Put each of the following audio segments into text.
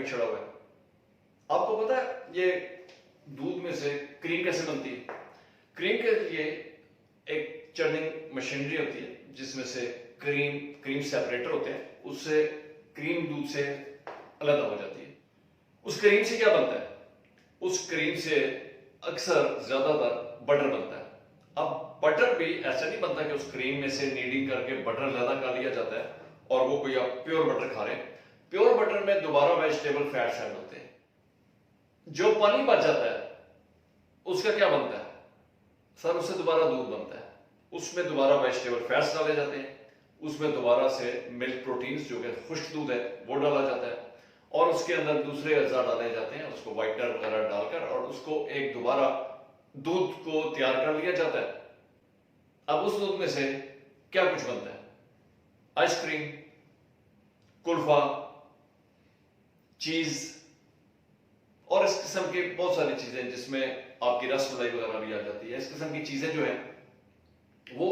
Topic चढ़ा हुआ है। आपको पता है ये दूध में से क्रीम कैसे बनती है? क्रीम के लिए एक चर्निंग मशीनरी होती है जिसमें से क्रीम सेपरेटर होते हैं, उससे क्रीम दूध से अलग हो जाती है। उस क्रीम से क्या बनता है? उस क्रीम से अक्सर ज्यादातर बटर बनता है। अब बटर भी ऐसा नहीं बनता कि उस क्रीम में से नीडिंग करके बटर ज्यादा कर लिया जाता है और वो कोई आप प्योर बटर खा रहे हैं। प्योर बटर में दोबारा वेजिटेबल फैट्स ऐड होते हैं। जो पानी बच जाता है उसका क्या बनता है? सर उससे दोबारा दूध बनता है, उसमें दोबारा वेजिटेबल फैट्स डाले जाते हैं, उसमें दोबारा से मिल्क प्रोटीन्स जो कि खुश्क दूध है वो डाला जाता है और उसके अंदर दूसरे अज्जा डाले जाते हैं, उसको वाइटनर वगैरह डालकर, और उसको एक दोबारा दूध को तैयार कर लिया जाता है। अब उस दूध में से क्या कुछ बनता है? आइसक्रीम, कुल्फा, चीज और इस किस्म की बहुत सारी चीजें जिसमें आपकी रसमलाई वगैरह भी आ जाती है। इस किस्म की चीजें जो है वो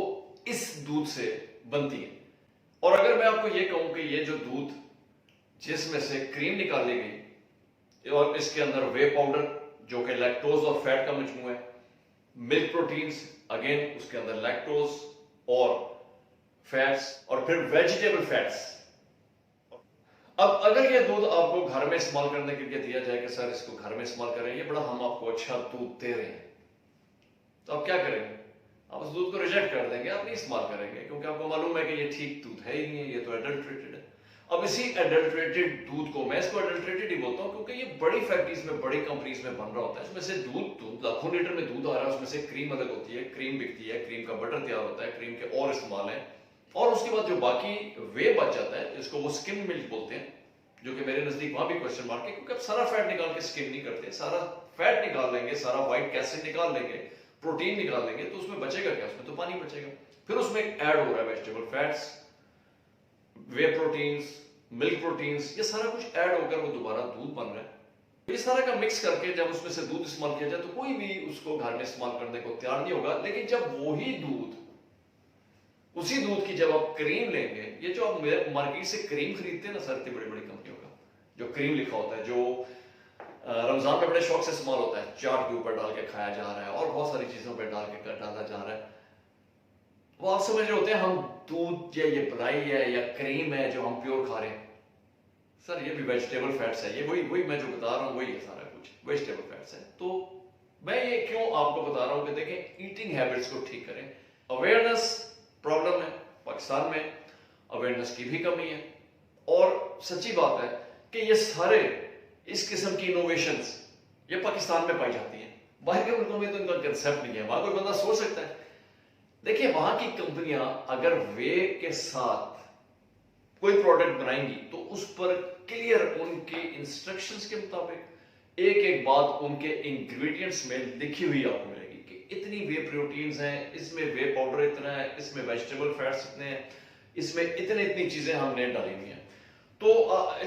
इस दूध से बनती है। और अगर मैं आपको ये कहूं कि ये जो दूध जिसमें से क्रीम निकाली गई और इसके अंदर वे पाउडर जो कि लैक्टोज और फैट का मजमू है, मिल्क प्रोटीन्स अगेन उसके अंदर लैक्टोज और फैट्स और फिर वेजिटेबल फैट्स। अब अगर ये दूध आपको घर में इस्तेमाल करने के लिए दिया जाए कि सर इसको घर में इस्तेमाल करें, ये बड़ा हम आपको अच्छा दूध दे रहे हैं, तो आप क्या करेंगे? आप उस दूध को रिजेक्ट कर देंगे, आप नहीं इस्तेमाल करेंगे क्योंकि आपको मालूम है कि ये ठीक दूध है ही नहीं है, ये तो एडल्ट्रेटेड है। अब इसी एडल्ट्रेटेड दूध को, मैं इसको एडल्ट्रेटेड ही बोलता हूँ क्योंकि ये बड़ी फैक्ट्रीज में, बड़ी कंपनीज में बन रहा होता है, इसमें से दूध लाखों लीटर में दूध आ रहा है, उसमें से क्रीम अलग होती है, क्रीम बिकती है, क्रीम का बटर तैयार होता है, क्रीम के और इस्तेमाल है, और उसके बाद जो बाकी वे बच जाता है जिसको वो स्किम मिल्क बोलते हैं, जो कि मेरे नजदीक वहां भी क्वेश्चन मार्क है क्योंकि अब सारा फैट निकाल के स्किम नहीं करते, सारा फैट निकाल लेंगे, सारा व्हाइट एसिड निकाल लेंगे, प्रोटीन निकाल लेंगे, तो उसमें बचेगा क्या? उसमें तो पानी बचेगा। फिर उसमें ऐड हो रहा है वेजिटेबल फैट्स, वे प्रोटीन्स, मिल्क प्रोटीन्स, ये सारा कुछ ऐड होकर वो दोबारा दूध बन रहा है। ये सारा का मिक्स करके जब उसमें से दूध इस्तेमाल किया जाए तो कोई भी उसको घर में इस्तेमाल करने को तैयार नहीं होगा। लेकिन जब वही दूध, उसी दूध की जब आप क्रीम लेंगे, ये जो आप मार्केट से क्रीम खरीदते हैं ना सर, इतनी बड़ी बड़ी कंपनियों का जो क्रीम लिखा होता है, जो रमजान में बड़े शौक से इस्तेमाल होता है, चाट के ऊपर डाल के खाया जा रहा है और बहुत सारी चीजों पर डाला जा रहा है, वो आप समझ रहे होते हैं हम दूध या ये मलाई है या क्रीम है जो हम प्योर खा रहे हैं। सर ये भी वेजिटेबल फैट्स है, ये वही मैं जो बता रहा हूँ वही है, सारा कुछ वेजिटेबल फैट्स है। तो मैं ये क्यों आपको बता रहा हूँ कि देखें ईटिंग हैबिट्स को ठीक करें। अवेयरनेस प्रॉब्लम है पाकिस्तान में, अवेयरनेस की भी कमी है, और सच्ची बात है कि ये सारे इस किस्म की इनोवेशंस ये पाकिस्तान में पाई जाती हैं, बाहर के मुल्कों में तो इनका कंसेप्ट नहीं है। वहां कोई बंदा सोच सकता है, देखिए वहां की कंपनियां अगर वे के साथ कोई प्रोडक्ट बनाएंगी तो उस पर क्लियर उनके इंस्ट्रक्शंस के मुताबिक एक एक बात उनके इंग्रेडिएंट्स में लिखी हुई आपको मिलेगी कि इतनी वे प्रोटीन्स हैं, इसमें वे पाउडर इतना है, इसमें वेजिटेबल फैट्स इतने हैं, इसमें इतनी चीजें हमने डाली हुई हैं। तो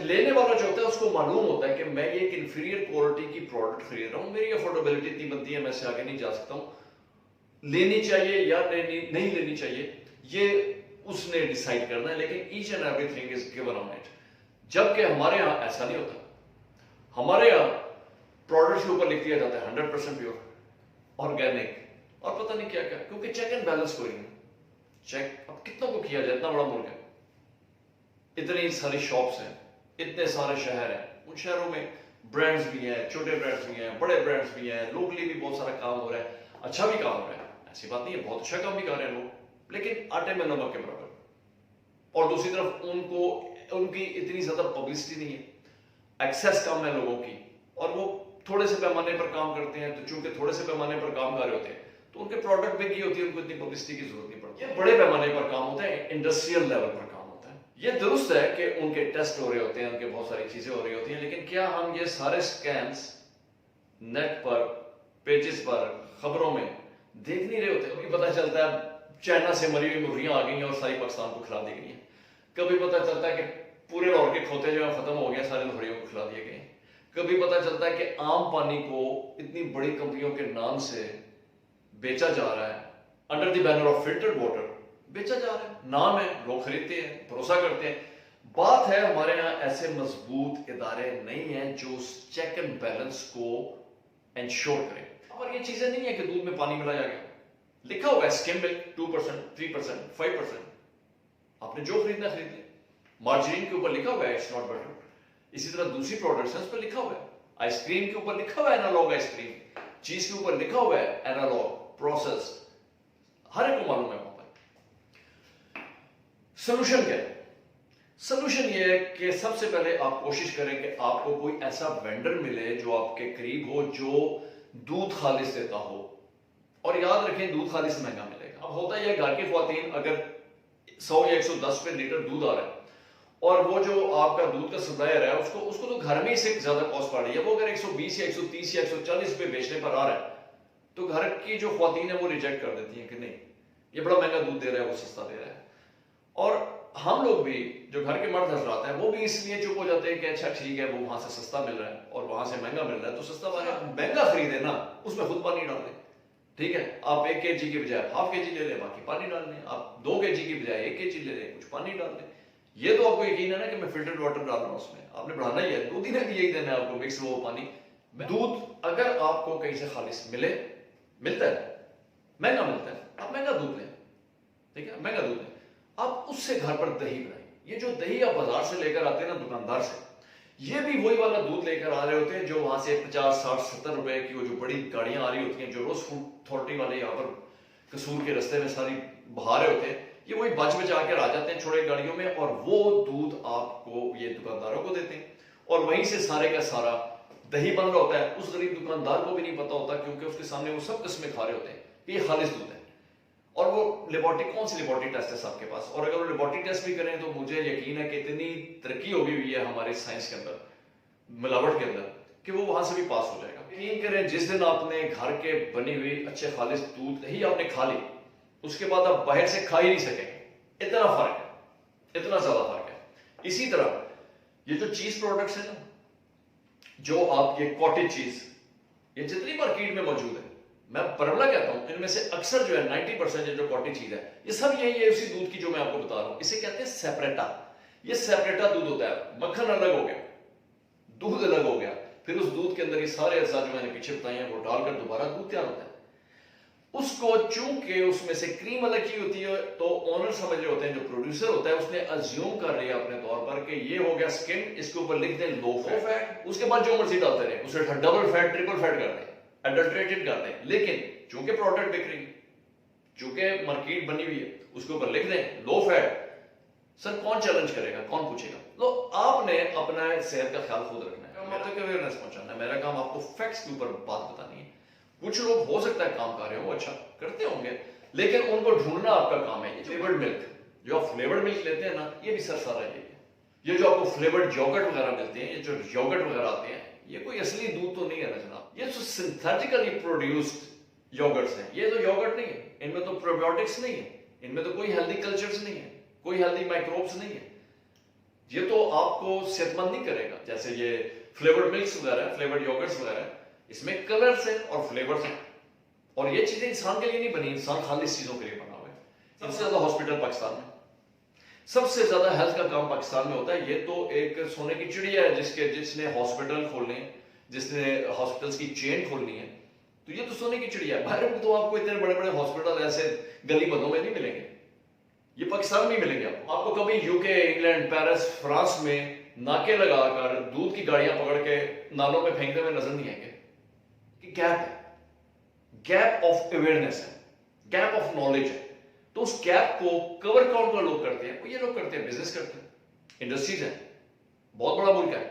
लेने वाला जो होता है उसको मालूम होता है कि मैं ये एक इंफीरियर क्वालिटी की प्रोडक्ट खरीद रहा हूँ, मेरी अफोर्डेबिलिटी इतनी बनती है, मैं इससे आगे नहीं जा सकता हूँ, लेनी चाहिए या नहीं लेनी चाहिए ये उसने डिसाइड करना है। लेकिन each and everything is given on it. जबकि हमारे यहाँ ऐसा नहीं होता, हमारे यहाँ प्रोडक्ट के ऊपर लिख दिया जाता है 100% प्योर, ऑर्गेनिक और पता नहीं क्या क्या, क्योंकि चेक एंड बैलेंस कोई नहीं। चेक अब कितनों को किया जाए, इतना बड़ा मुल्क है, इतनी सारी शॉप्स हैं, इतने सारे शहर हैं, उन शहरों में ब्रांड्स भी हैं, छोटे ब्रांड्स भी हैं, बड़े ब्रांड्स भी हैं, लोकली भी बहुत सारा काम हो रहा है, अच्छा भी काम हो रहा है, ऐसी बात नहीं है, बहुत अच्छा काम भी कर रहे हैं लोग, लेकिन आटे में नमक के बराबर। और दूसरी तरफ उनकी इतनी ज्यादा पब्लिसिटी नहीं है, एक्सेस कम है लोगों की, और वो थोड़े से पैमाने पर काम करते हैं, तो चूंकि थोड़े से पैमाने पर काम कर रहे होते हैं तो उनके प्रोडक्ट बिकी होती है, उनको इतनी पब्लिसिटी की जरूरत नहीं पड़ती। ये बड़े पैमाने पर काम होता है, इंडस्ट्रियल लेवल पर काम होता है। ये दुरुस्त है कि उनके टेस्ट हो रहे होते हैं, उनके बहुत सारी चीजें हो रही होती हैं, लेकिन क्या हम ये सारे स्कैम्स नेट पर, पेजेस पर, खबरों में देख नहीं रहे होते? कभी पता चलता है चाइना से मरी हुई मुर्गियां आ गई हैं और सारी पाकिस्तान को खिला दी गई हैं, कभी पता चलता है कि पूरे लाहौर के खोते जो है खत्म हो गए, सारे लोहड़ियों को खिला दिए गए, कभी पता चलता है कि आम पानी को इतनी बड़ी कंपनियों के नाम से बेचा जा रहा है, under the banner of filtered water बेचा जा रहा है, नाम है, लोग खरीदते हैं, भरोसा करते हैं, बात है हमारे यहाँ ऐसे मजबूत इदारे नहीं हैं जो उस चेक एंड बैलेंस को इंश्योर करें। पर ये चीजें नहीं है कि दूध में पानी मिलाया गया, लिखा हुआ है स्किम मिल्क 2%, 3%, 5%, आपने जो खरीदना खरीद ले। मार्जरीन के ऊपर लिखा हुआ है इट्स नॉट बटर। इसी तरह दूसरी प्रोडक्ट्स हैं उस पर लिखा हुआ है, आइसक्रीम के ऊपर लिखा हुआ है एनालॉग आइसक्रीम, चीज के ऊपर लिखा हुआ है एनालॉग प्रोसेस, हर एक को मालूम है वहां पर। सोल्यूशन क्या है? सोल्यूशन ये है कि सबसे पहले आप कोशिश करें कि आपको कोई ऐसा वेंडर मिले जो आपके करीब हो, जो दूध खालिस देता हो। और याद रखें दूध खालिस महंगा मिलेगा। अब होता है घर की ख्वातीन अगर 100 या 110 रुपए लीटर दूध आ रहा है और वो जो आपका दूध का सप्लायर है उसको तो घर में ही से ज्यादा कॉस्ट पड़ रही है, वो अगर 120 या 130 या 140 रुपए बेचने पर आ रहा है तो घर की जो ख्वातीन है वो रिजेक्ट कर देती है कि नहीं ये बड़ा महंगा दूध दे रहा है, वो सस्ता दे रहा है। और हम लोग भी जो घर के मर्द हजरात हैं वो भी इसलिए चुप हो जाते हैं कि अच्छा ठीक है वो वहां से सस्ता मिल रहा है और वहां से महंगा मिल रहा है तो सस्ता वाला महंगा खरीदे ना, उसमें खुद पानी डाल दें। ठीक है, आप 1 kg के बजाय हाफ केजी ले लें, बाकी पानी डाल दें। आप 2 kg की बजाय 1 kg ले लें, कुछ पानी डाल दें। ये तो आपको यकीन है ना कि मैं फिल्टर्ड वाटर डाल रहा हूं उसमें, आपने बढ़ाना ही है, दूध ही ने भी यही देना है आपको, मिक्स वो पानी। दूध अगर आपको कहीं से खालिस मिलता है, महंगा मिलता है, आप महंगा दूध लें। ठीक है, महंगा दूध लें, आप उससे घर पर दही बनाएं। ये जो दही आप बाजार से लेकर आते हैं ना दुकानदार से, ये भी वही वाला दूध लेकर आ रहे होते हैं जो वहां से 50, 60, 70 रुपए की वो जो बड़ी गाड़ियां आ रही होती हैं, जो रोज फूड अथॉरिटी वाले यहाँ पर कसूर के रास्ते में सारी बहा रहे होते हैं, ये वही बच बचा कर आ जाते हैं छोटे गाड़ियों में और वो दूध आपको ये दुकानदारों को देते हैं और वहीं से सारे का सारा दही बन रहा होता है। उस गरीब दुकानदार को भी नहीं पता होता क्योंकि उसके सामने वो सब किस्में खा रहे होते हैं कि ये खालिस दूध है। और वो लेबोरेटरी, कौन सी लेबोरेटरी टेस्ट है आपके पास? और अगर वो लेबोरेटरी टेस्ट भी करें तो मुझे यकीन है कि इतनी तरक्की हो गई हुई है हमारे साइंस के अंदर, मिलावट के अंदर, कि वो वहां से भी पास हो जाएगा। यकीन करें जिस दिन आपने घर के बनी हुई अच्छे खालिस दूध ही आपने खा ली, उसके बाद आप बाहर से खा ही नहीं सकेंगे। इतना फर्क है, इतना ज्यादा फर्क है। इसी तरह ये जो चीज प्रोडक्ट्स है ना, जो आप ये कॉटेज चीज, ये जितनी मार्केट में मौजूद है, मैं परमला कहता हूं, इनमें से अक्सर जो है 90% जो कॉटेज चीज है ये सब यही है उसी दूध की जो मैं आपको बता रहा हूं। इसे कहते हैं सेपरेटा। ये सेपरेटा दूध होता है, मक्खन अलग हो गया, दूध अलग हो गया, फिर उस दूध के अंदर ये सारे अज्जा जो मैंने पीछे बताए हैं वो डालकर दोबारा दूध तैयार होता है। उसको चूंकि उसमें से क्रीम अलग की होती है तो ओनर समझ रहे होते हैं, जो प्रोड्यूसर होता है उसने अज्यूम कर लिया अपने तौर पर कि ये हो गया स्किम, इसके ऊपर लिख दें लो फैट, उसके बाद जो मर्जी डालते रहे, उसे डबल फैट ट्रिपल फैट कर दें, एडल्ट्रेटेड कर दें। लेकिन चूंकि प्रोडक्ट बिक रही, चूंकि मार्केट बनी हुई है, उसके ऊपर लिख दें लो फैट। सर कौन चैलेंज करेगा, कौन पूछेगा? तो आपने अपना सेहत का ख्याल खुद रखना है, मेरा तक अवेयरनेस पहुंचाना है, मेरा काम आपको फैक्ट्स के ऊपर बात बतानी है। कुछ लोग हो सकता है काम कर रहे हो, अच्छा करते होंगे, लेकिन उनको ढूंढना आपका काम है। ये फ्लेवर्ड मिल्क, जो आप फ्लेवर्ड मिल्क लेते हैं ना, ये भी सर सारा यही है। ये जो आपको फ्लेवर्ड योगर्ट वगैरह मिलते हैं, ये जो योगर्ट वगैरह आते हैं, ये कोई असली दूध तो नहीं है ना जनाब, ये तो सिंथेटिकली प्रोड्यूस्ड योगर्ट्स हैं। ये तो योगर्ट नहीं है, इनमें तो प्रोबायोटिक्स नहीं है, इनमें तो कोई हेल्दी कल्चर्स नहीं है, कोई हेल्दी माइक्रोब्स नहीं है। ये तो आपको सेहतमंद नहीं करेगा। जैसे ये फ्लेवर्ड मिल्क वगैरह, फ्लेवर्ड योगर्ट्स वगैरह, इसमें कलर्स है और फ्लेवर्स है, और ये चीजें इंसान के लिए नहीं बनी, इंसान खाली इस चीजों के लिए बना हुआ है। सबसे ज्यादा हॉस्पिटल पाकिस्तान में, सबसे ज्यादा हेल्थ का काम पाकिस्तान में होता है। ये तो एक सोने की चिड़िया है जिसने हॉस्पिटल खोलने, जिसने हॉस्पिटल्स की चेन खोलनी है, तो ये तो सोने की चिड़िया है। बाहर तो आपको इतने बड़े बड़े हॉस्पिटल ऐसे गली बंदों में नहीं मिलेंगे, ये पाकिस्तान में ही मिलेंगे आपको। कभी यूके, इंग्लैंड, पेरिस, फ्रांस में नाके लगाकर दूध की गाड़ियां पकड़ के नालों में फेंकते हुए नजर नहीं आएंगे। कि गैप है, गैप ऑफ अवेयरनेस है, गैप ऑफ नॉलेज है। तो उस गैप को कवर कौन कौन लोग करते हैं? वो ये लोग करते हैं, बिजनेस करते हैं, इंडस्ट्रीज है। बहुत बड़ा मुल्क है,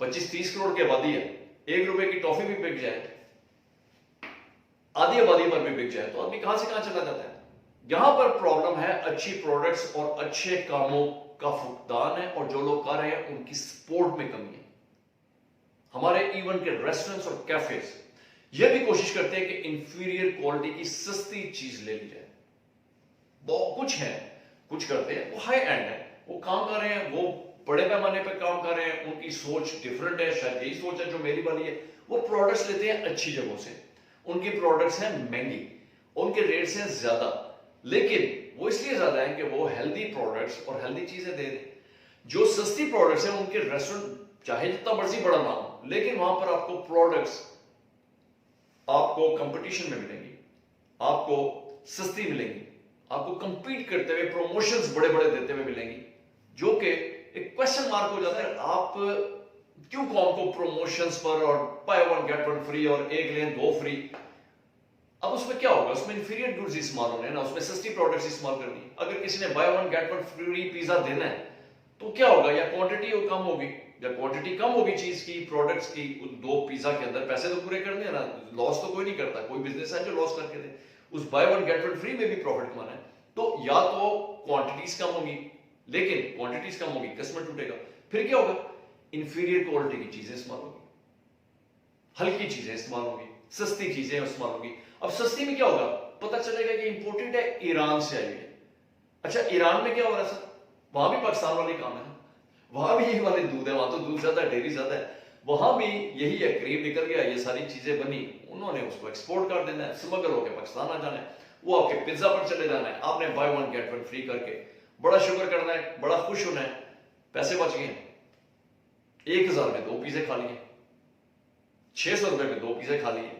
25-30 करोड़ की आबादी है, 1 रुपए की टॉफी भी बिक जाए, आधी आबादी पर भी बिक जाए, तो आदमी कहां से कहां चला जाता है। यहां पर प्रॉब्लम है अच्छी प्रोडक्ट्स और अच्छे कामों का फुकदान है, और जो लोग कर रहे हैं उनकी सपोर्ट में कमी है। हमारे इवन के रेस्टोरेंट्स और कैफेज ये भी कोशिश करते हैं कि इंफीरियर क्वालिटी की सस्ती चीज ले ली जाए। बहुत कुछ है, कुछ करते हैं वो हाई एंड है, वो काम कर रहे हैं, वो बड़े पैमाने पर काम कर रहे हैं, उनकी सोच डिफरेंट है, शायद यही सोच है जो मेरी वाली है। वो प्रोडक्ट्स लेते हैं अच्छी जगहों से, उनकी प्रोडक्ट्स हैं महंगी, उनके रेट्स हैं ज्यादा, लेकिन वो इसलिए ज्यादा है कि वो हेल्दी प्रोडक्ट्स और हेल्दी चीजें दे रहे हैं। जो सस्ती प्रोडक्ट्स है उनके रेस्टोरेंट चाहे जितना मर्जी बड़ा ना हो, लेकिन वहां पर आपको प्रोडक्ट्स आपको कंपटीशन में मिलेंगी, आपको सस्ती मिलेंगी, आपको कंपीट करते हुए प्रोमोशंस बड़े बड़े देते हुए मिलेंगी, जो कि एक क्वेश्चन मार्क हो जाता है, आप क्यों कौन को प्रोमोशंस पर और by one get one free और एक लें दो फ्री। अब उसमें क्या होगा, उसमें इंफीरियर गुड्स इस्तेमाल होने हैं ना, उसमें सस्ती प्रोडक्ट्स इस्तेमाल करनी। अगर किसी ने by one get one free pizza देना है तो क्या होगा, या क्वांटिटी कम होगी, या क्वांटिटी कम होगी चीज की, प्रोडक्ट्स की, दो पिज्जा के अंदर पैसे तो पूरे करने हैं ना, लॉस तो कोई नहीं करता, कोई बिजनेस है जो लॉस करके दे, उस by one get one free में भी प्रॉफिट कमाना है। तो या तो क्वांटिटीज कम होगी, लेकिन क्वांटिटीज कम होगी, कस्टमर टूटेगा, फिर क्या होगा, इंफीरियर क्वालिटी की चीजें इस्तेमाल होगी, हल्की चीजें इस्तेमाल होगी, सस्ती चीजें इस्तेमाल होगी। अब सस्ती में क्या होगा, पता चलेगा कि इंपोर्टेड है, ईरान से आई है। अच्छा, ईरान में क्या हो रहा है सर, वहां भी पाकिस्तान वाले काम है, वहां भी यही वाले दूध है, वहां तो दूध ज्यादा है, डेयरी ज्यादा है, वहां भी यही है, क्रीम निकल गया, ये सारी चीजें बनी, उन्होंने उसको एक्सपोर्ट कर देना है, स्मगल होकर पाकिस्तान आ जाना है, वो आपके पिज्जा पर चले जाना है, आपने by one get one free करके बड़ा शुक्र करना है, बड़ा खुश होना है, पैसे बच गए, 1000 में 2 पिज्जे खा लिए, 600 रुपए में 2 पिज्जे खा लिए।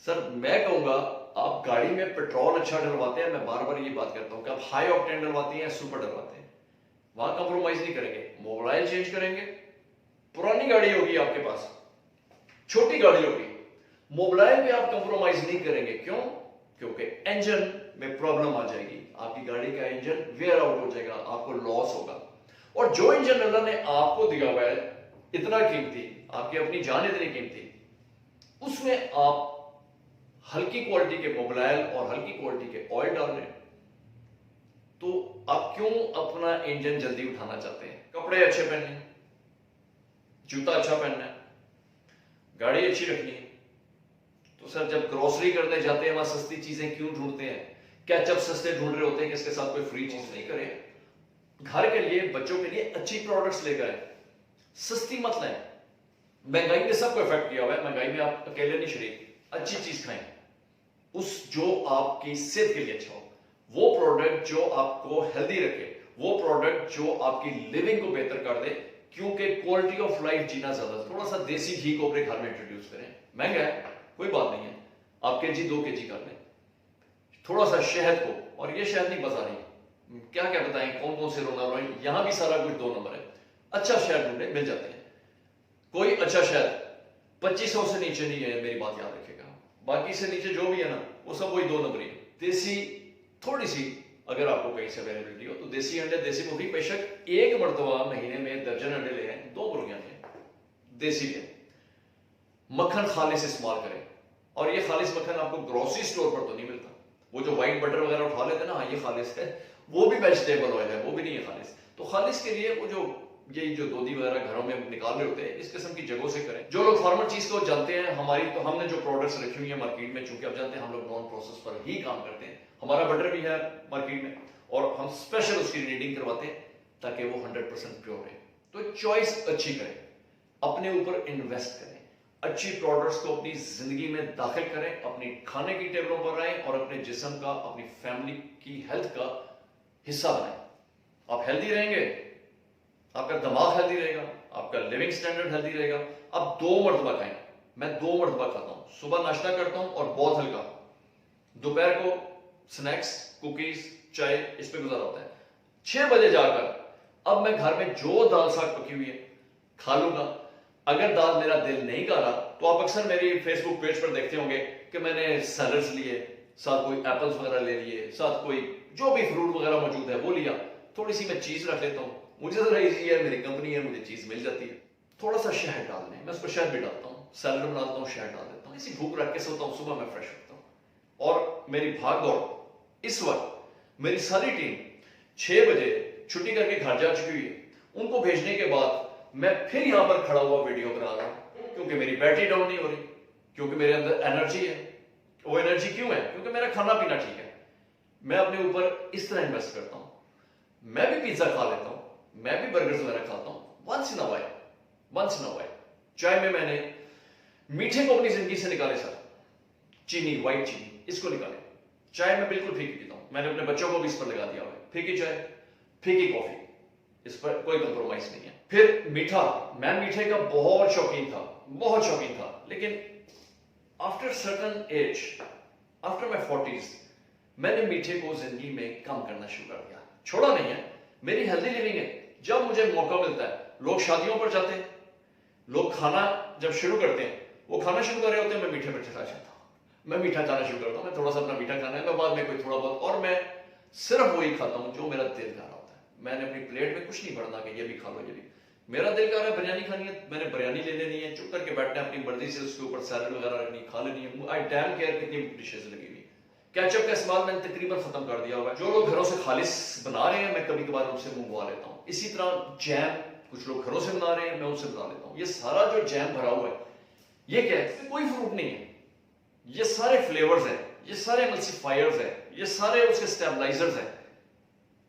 सर मैं कहूंगा, आप गाड़ी में पेट्रोल अच्छा डलवाते हैं, मैं बार बार ये बात करता हूं कि आप हाई ऑक्टेन डलवाते हैं या सुपर डलवाते हैं, वहां कंप्रोमाइज नहीं करेंगे, मोबाइल चेंज करेंगे, पुरानी गाड़ी होगी आपके पास, छोटी गाड़ी होगी, मोबाइल पे आप कंप्रोमाइज नहीं करेंगे, क्यों, क्योंकि इंजन में प्रॉब्लम आ जाएगी, आपकी गाड़ी का इंजन वेयर आउट हो जाएगा, आपको लॉस होगा। और जो इंजन अल्लाह ने आपको दिया हुआ है इतना कीमती, आपकी अपनी जान इतनी कीमती, उसमें आप हल्की क्वालिटी के मोबाइल और हल्की क्वालिटी के ऑयल डाल रहे हैं, तो आप क्यों अपना इंजन जल्दी उठाना चाहते हैं। कपड़े अच्छे पहनने, जूता अच्छा पहनना है, गाड़ी अच्छी रखनी है, तो सर जब ग्रोसरी करने जाते हैं वहां सस्ती चीजें क्यों ढूंढते हैं, कैचअप सस्ते ढूंढ रहे होते हैं कि इसके साथ कोई फ्री चीज नहीं करें। घर के लिए, बच्चों के लिए अच्छी प्रोडक्ट्स लेकर आए, सस्ती मत लाएं। महंगाई ने सबको इफेक्ट किया हुआ है, महंगाई में आप अकेले नहीं शरीक, अच्छी चीज खाएं, उस जो आपकी सेहत के लिए अच्छा हो, वो प्रोडक्ट जो आपको हेल्दी रखे, वो प्रोडक्ट जो आपकी लिविंग को बेहतर कर दे, क्योंकि क्वालिटी ऑफ लाइफ जीना ज्यादा। थोड़ा सा देसी घी को अपने घर में इंट्रोड्यूस करें, महंगा है कोई बात नहीं है, आप केजी 2 केजी कर लें, थोड़ा सा शहद को, और ये शहद नहीं बाजारी, क्या क्या बताएं कौन कौन से रोनारोइन, यहां भी सारा कुछ 2 नंबर है, अच्छा शहद ढूंढे मिल जाते हैं, कोई अच्छा शहद 2500 से नीचे नहीं है, मेरी बात याद रखेगा, बाकी से नीचे जो भी है ना वो सब वही 2 नंबरी। देसी थोड़ी सी अगर आपको कहीं से अवेलेबिलिटी हो तो देसी अंडे, देसी मुर्गी, बेशक एक मरतबा महीने में दर्जन अंडे ले हैं, 2 मुर्गियां लें, देसी लें, मक्खन खालिस इस्तेमाल करें, और ये खालिस मक्खन आपको ग्रोसरी स्टोर पर तो नहीं मिलता, वो जो व्हाइट बटर वगैरह उठा लेते हैं ना, हाँ ये खालिस है, वो भी वेजिटेबल ऑयल है, वो भी नहीं है खालिस। तो खालिस के लिए वो जो ये जो दूधी वगैरह घरों में निकाल रहे होते हैं, इस किस्म की जगहों से करें। जो लोग फार्मर चीज को जानते हैं, हमारी तो हमने जो प्रोडक्ट्स रखी हुई है मार्केट में, चूंकि आप जानते हैं हम लोग नॉन प्रोसेस पर ही काम करते हैं, हमारा बटर भी है मार्केट में, और हम स्पेशल उसकी रीडिंग करवाते हैं ताकि वो 100% प्योर है। तो चॉइस अच्छी करें, अपने ऊपर इन्वेस्ट करें, अच्छी प्रोडक्ट्स को अपनी जिंदगी में दाखिल करें, अपनी खाने की टेबलों पर आए, और अपने जिस्म का, अपनी फैमिली की हेल्थ का हिस्सा बनाएं। आप हेल्दी रहेंगे, आपका दिमाग हेल्दी रहेगा, आपका लिविंग स्टैंडर्ड हेल्दी रहेगा। आप 2 मरतबा खाएं, मैं 2 मरतबा खाता हूं, सुबह नाश्ता करता हूं और बहुत हल्का, दोपहर को स्नैक्स, कुकीज, चाय, इस पे गुजारा होता है। 6 बजे जाकर अब मैं घर में जो दाल साग पकी हुई है खा लूंगा। अगर दाल मेरा दिल नहीं कर रहा तो आप अक्सर मेरी फेसबुक पेज पर देखते होंगे कि मैंने सैलड्स लिए, साथ कोई एप्पल्स वगैरह ले लिए, साथ कोई जो भी फ्रूट वगैरह मौजूद है वो लिया, थोड़ी सी मैं चीज रख लेता हूं, मुझे जरा इजी है, मेरी कंपनी है, मुझे चीज मिल जाती है। थोड़ा सा शहद डाल दें, मैं उसको शहद भी डालता हूँ, सैलड बनाता हूँ, शहद डाल देता हूँ, इसी भूख रख के सोता हूँ, सुबह मैं फ्रेश होता हूँ। और मेरी भाग दौड़, इस वक्त मेरी सारी टीम 6 बजे छुट्टी करके घर जा चुकी हुई है, उनको भेजने के बाद मैं फिर यहां पर खड़ा हुआ वीडियो बना रहा हूं, क्योंकि मेरी बैटरी डाउन नहीं हो रही, क्योंकि मेरे अंदर एनर्जी है। वो एनर्जी क्यों है, क्योंकि मेरा खाना पीना ठीक है, मैं अपने ऊपर इस तरह इन्वेस्ट करता हूं। मैं भी पिज्जा खा लेता हूं, मैं भी बर्गर्स वगैरह खाता हूं, वंस इन अ वाइल। चाय में मैंने मीठे को अपनी जिंदगी से निकाले सर, चीनी, व्हाइट चीनी, इसको निकाले। चाय में बिल्कुल फीकी पीता हूं, मैंने अपने बच्चों को भी इस पर लगा दिया हुआ है, फीकी चाय, फीकी कॉफी, इस पर कोई कंप्रोमाइज नहीं है। फिर मीठा, मैं मीठे का बहुत शौकीन था, लेकिन after certain age, after my 40s, मैंने मीठे को जिंदगी में कम करना शुरू कर दिया। छोड़ा नहीं है, मेरी हेल्दी लिविंग है। जब मुझे मौका मिलता है, लोग शादियों पर जाते हैं, लोग खाना जब शुरू करते हैं, वो खाना शुरू कर रहे होते हैं, मैं मीठे पर चला जाता हूँ। मैं मीठा खाना शुरू करता हूँ, मैं थोड़ा सा अपना मीठा खाना है, मैं बाद में कोई थोड़ा बहुत, और मैं सिर्फ वही खाता हूँ जो मेरा दिल कर रहा होता है। मैंने अपनी प्लेट में कुछ नहीं भरना कि ये भी खा लो, ये भी। मेरा दिल कर रहा है बिरयानी खानी है, मैंने बिरयानी ले लेनी है, चुप करके बैठना है, अपनी मर्जी से उसके ऊपर सैलड वगैरह रखनी, खा लेनी है। आई डैम केयर कितनी डिशेज लगी हुई। केचप का इस्तेमाल मैंने तकरीबन खत्म कर दिया हुआ। जो लोग घरों से खालिस बना रहे हैं, मैं कभी कभार उनसे मंगवा लेता हूँ। इसी तरह जैम, कुछ लोग घरों से बना रहे हैं, मैं उनसे बना लेता हूँ। ये सारा जो जैम भरा हुआ है, ये क्या है? इसमें कोई फ्रूट नहीं है, ये सारे फ्लेवर्स हैं, ये सारे एमल्सिफायर्स हैं, ये सारे उसके स्टेबलाइजर्स हैं,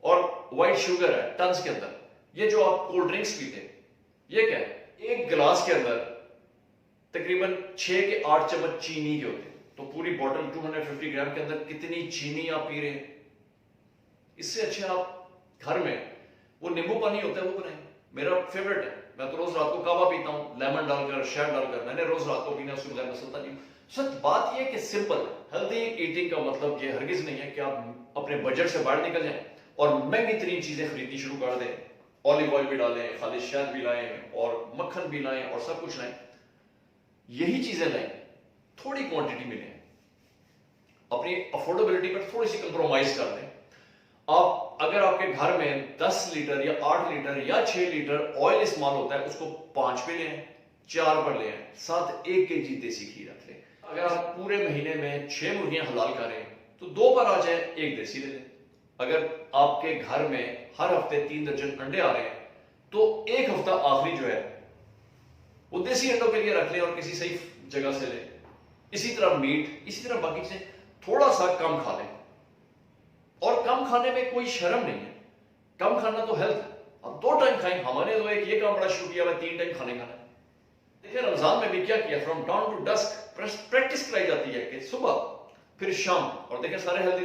और व्हाइट शुगर है टन्स के अंदर। ये जो आप कोल्ड ड्रिंक्स पीते हैं, ये क्या है? एक गिलास के अंदर तकरीबन 6 के 8 चम्मच चीनी के होते हैं। तो पूरी बोतल 250 ग्राम के अंदर कितनी चीनी आप पी रहे हैं? इससे अच्छे आप घर में वो नींबू पानी होता है वो बनाएं। मेरा फेवरेट है, मैं तो रोज रात को कावा पीता हूं, लेमन डालकर, शहद डालकर। मैंने रोज रात को पीना, उसके बगैर मैं सोता नहीं। सच बात यह कि सिंपल हेल्दी ईटिंग का मतलब ये हरगिज नहीं है कि आप अपने बजट से बाहर निकल जाएं और महंगी तरीन चीजें खरीदनी शुरू कर दें। ऑलिव ऑयल भी डालें, खाली शहद भी लाएं, और मक्खन भी लाएं, और सब कुछ लाएं। यही चीजें लाएं, थोड़ी क्वांटिटी में लें, अपनी अफोर्डेबिलिटी पर थोड़ी सी कंप्रोमाइज कर लें। आप अगर आपके घर में 10 लीटर या 8 लीटर या 6 लीटर ऑयल इस्तेमाल होता है, उसको 5 पे लें, 4 पर लें, साथ 1 kg देसी घी रख लें। अगर आप पूरे महीने में 6 मुर्गियां हलाल करें तो 2 पर आ जाए, 1 देसी ले लें। अगर आपके घर में हर हफ्ते 3 दर्जन अंडे आ रहे हैं, तो एक हफ्ता आखिरी जो है वो देसी अंडों के लिए रख लें और किसी सही जगह से लें। इसी तरह मीट, इसी तरह बाकी चीजें थोड़ा सा कम खा लें। और कम खाने में कोई शर्म नहीं है, कम खाना तो हेल्थ। अब 2 टाइम खाएं। हमारे तो एक ये काम बड़ा शुरू किया हुआ, 3 टाइम खाने खाना। देखिए रमजान में भी क्या किया, from dawn to dusk practice कराई जाती है कि सुबह फिर शाम, और देखिए सारे हेल्दी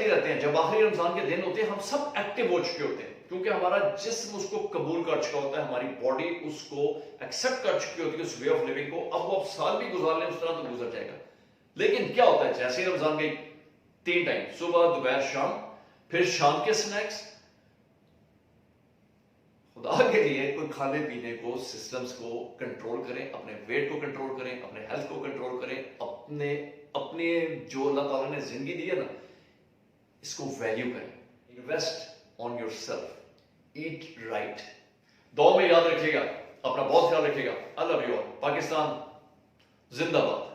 रहते हैं। जब आखिरी रमजान के दिन होते हैं, हम सब एक्टिव हो चुके होते हैं, क्योंकि हमारा जिस्म उसको कबूल कर चुका होता है, हमारी बॉडी उसको एक्सेप्ट कर चुकी होती है, उस वे ऑफ लिविंग को। अब वो साल भी गुजार लें उस तरह तो गुजर जाएगा। लेकिन क्या होता है, जैसे ही रमजान गई, 3 टाइम, सुबह, दोपहर, शाम, फिर शाम के स्नैक्स। खुदा के लिए कोई खाने पीने को, सिस्टम्स को कंट्रोल करें, अपने वेट को कंट्रोल करें, अपने हेल्थ को कंट्रोल करें, अपने जो अल्लाह ताला ने जिंदगी दी है ना, इसको वैल्यू करें। Invest on your self, eat right. दुआ में याद रखिएगा, अपना बहुत ख्याल रखिएगा। I love you all. Pakistan जिंदाबाद।